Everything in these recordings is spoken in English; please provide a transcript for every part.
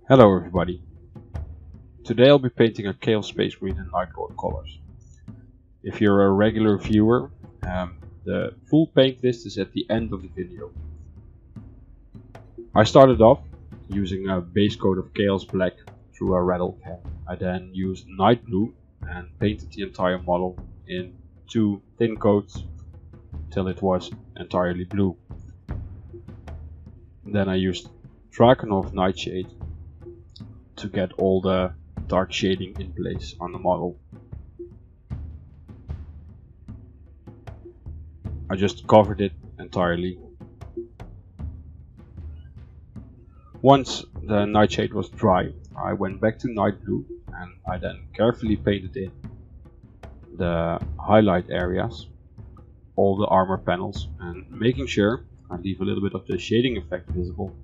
Hello everybody. Today I'll be painting a Chaos Space Marine in Nightlord colors. If you're a regular viewer, the full paint list is at the end of the video. I started off using a base coat of Chaos Black through a rattle can. I then used Night Blue and painted the entire model in 2 thin coats till it was entirely blue. Then I used Drakenhof Nightshade to get all the dark shading in place on the model. I just covered it entirely. Once the nightshade was dry, I went back to Night Blue and I then carefully painted in the highlight areas, all the armor panels, and making sure I leave a little bit of the shading effect visible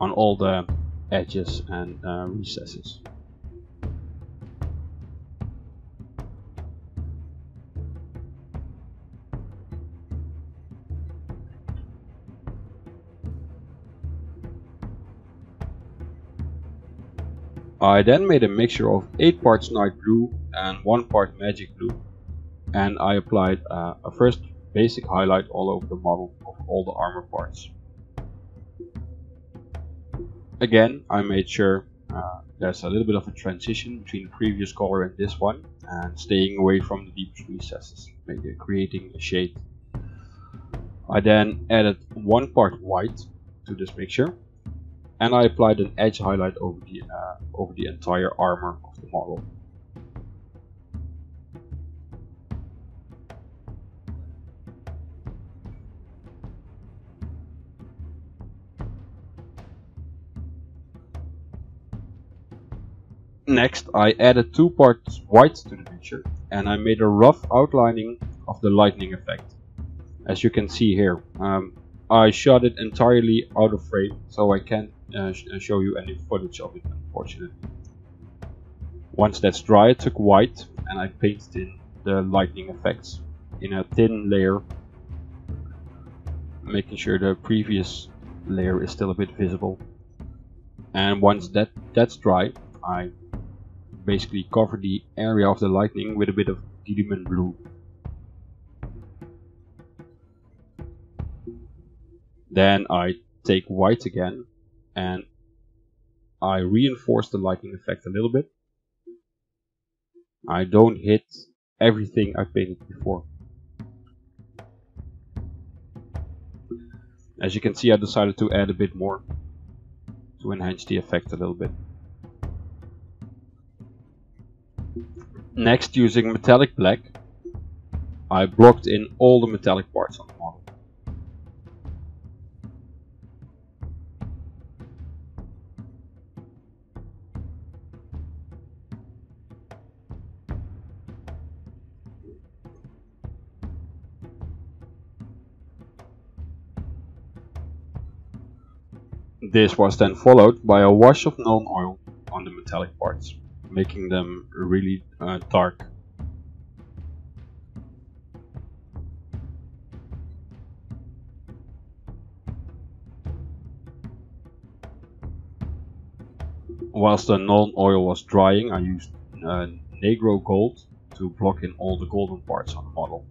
on all the edges and recesses. I then made a mixture of 8 parts Night Blue and 1 part Magic Blue, and I applied a first basic highlight all over the model of all the armor parts. Again, I made sure there's a little bit of a transition between the previous color and this one, and staying away from the deepest recesses, creating a shade. I then added 1 part white to this mixture, and I applied an edge highlight over the entire armor of the model. Next, I added 2 parts white to the mixture, and I made a rough outlining of the lightning effect. As you can see here, I shot it entirely out of frame, so I can't show you any footage of it, unfortunately. Once that's dry, I took white and I painted in the lightning effects in a thin layer, making sure the previous layer is still a bit visible. And once that's dry, I basically cover the area of the lightning with a bit of demon blue. Then I take white again and I reinforce the lightning effect a little bit. I don't hit everything I painted before. As you can see, I decided to add a bit more to enhance the effect a little bit. Next, using metallic black, I blocked in all the metallic parts on the model. This was then followed by a wash of Nuln Oil on the metallic parts, making them really dark. Whilst the Nuln Oil was drying, I used Negro Gold to block in all the golden parts on the model.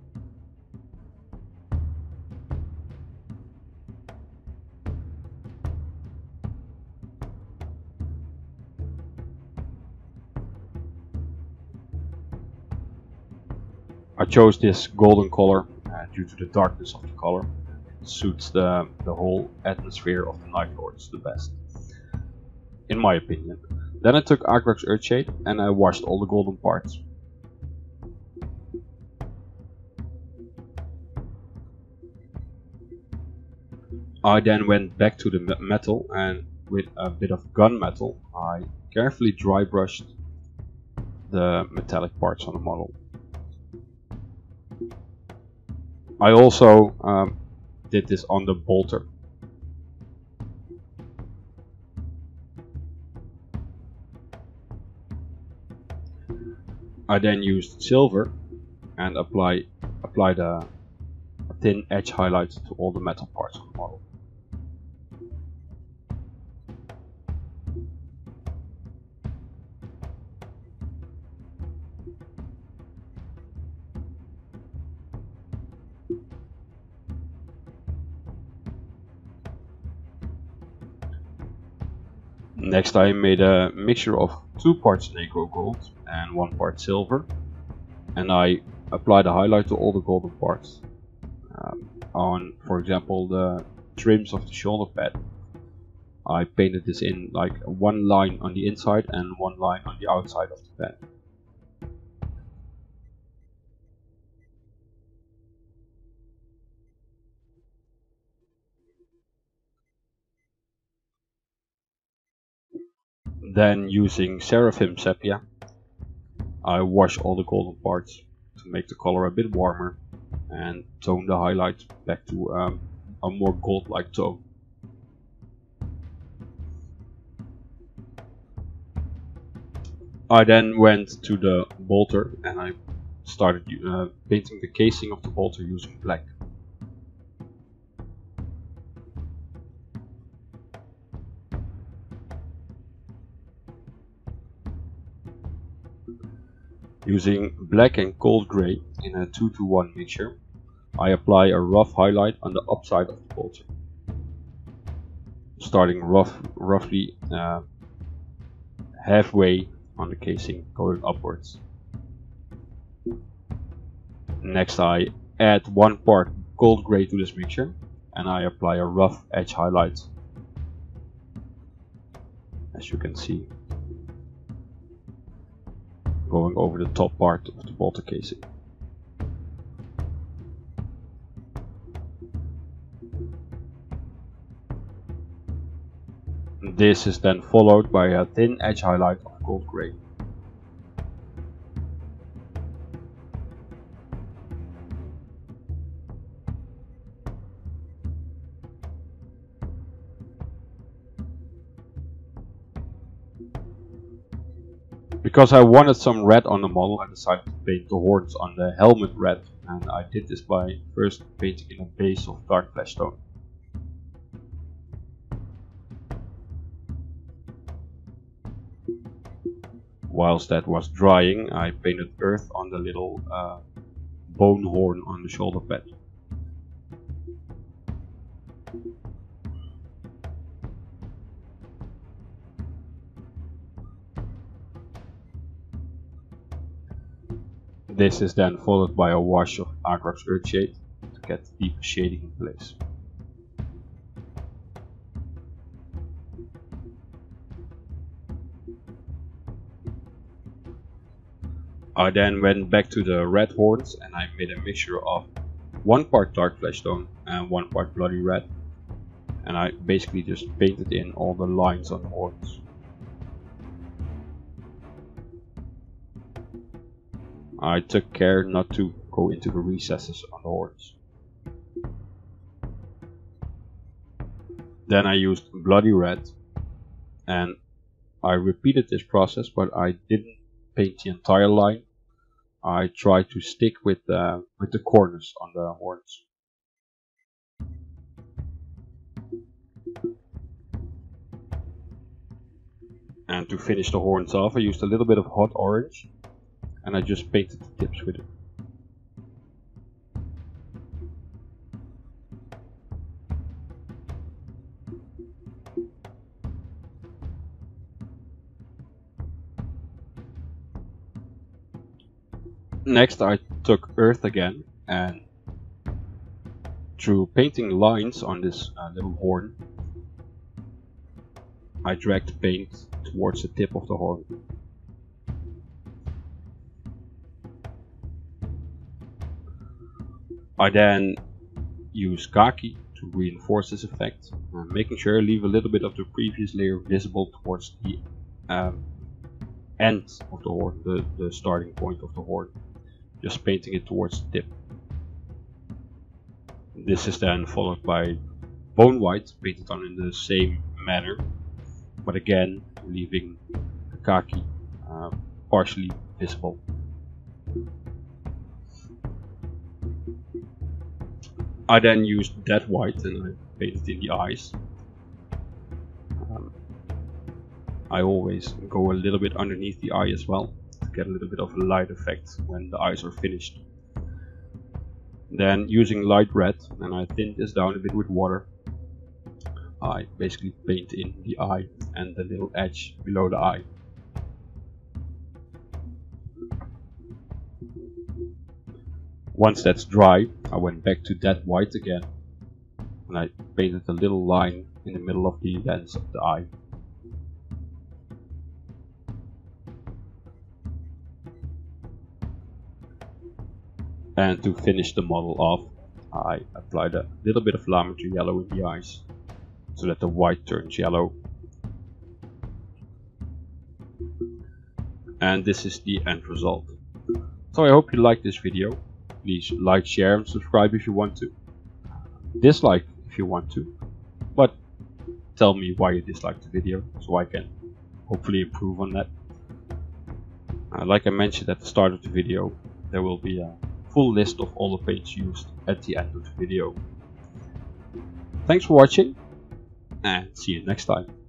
I chose this golden color due to the darkness of the color. It suits the whole atmosphere of the Nightlords the best, in my opinion. Then I took Agrax Earthshade and I washed all the golden parts. I then went back to the metal, and with a bit of gunmetal I carefully dry brushed the metallic parts on the model. I also did this on the bolter. I then used silver and applied a thin edge highlight to all the metal parts of the model. Next I made a mixture of 2 parts negro gold and 1 part silver, and I applied a highlight to all the golden parts. On, for example, the trims of the shoulder pad, I painted this in like 1 line on the inside and 1 line on the outside of the pad. Then, using Seraphim Sepia, I wash all the golden parts to make the color a bit warmer and tone the highlight back to a more gold-like tone. I then went to the bolter and I started painting the casing of the bolter using black. Using black and cold grey in a 2-to-1 mixture, I apply a rough highlight on the upside of the bolter, starting roughly halfway on the casing, going upwards. Next I add 1 part cold grey to this mixture and I apply a rough edge highlight, as you can see, going over the top part of the bolter casing. This is then followed by a thin edge highlight of cold grey. Because I wanted some red on the model, I decided to paint the horns on the helmet red, and I did this by first painting in a base of dark flesh tone. Whilst that was drying, I painted earth on the little bone horn on the shoulder pad. This is then followed by a wash of Agraf's Earthshade to get deep shading in place. I then went back to the red horns and I made a mixture of 1 part dark flesh tone and 1 part bloody red, and I basically just painted in all the lines on the horns. I took care not to go into the recesses on the horns. Then I used bloody red and I repeated this process, but I didn't paint the entire line. I tried to stick with the corners on the horns. And to finish the horns off, I used a little bit of hot orange and I just painted the tips with it. Next I took earth again, and through painting lines on this little horn, I dragged paint towards the tip of the horn. I then use khaki to reinforce this effect, making sure I leave a little bit of the previous layer visible towards the end of the horn, the starting point of the horn, just painting it towards the tip. This is then followed by bone white, painted on in the same manner, but again leaving the khaki partially visible. I then used dead white and I painted in the eyes. I always go a little bit underneath the eye as well to get a little bit of a light effect when the eyes are finished. Then using light red, and I thinned this down a bit with water, I basically paint in the eye and the little edge below the eye. Once that's dry, I went back to that white again and I painted a little line in the middle of the lens of the eye. And to finish the model off, I applied a little bit of lavender yellow in the eyes so that the white turns yellow. And this is the end result. So I hope you liked this video. Please like, share and subscribe if you want to. Dislike if you want to. But tell me why you disliked the video so I can hopefully improve on that. Like I mentioned at the start of the video, there will be a full list of all the paints used at the end of the video. Thanks for watching and see you next time.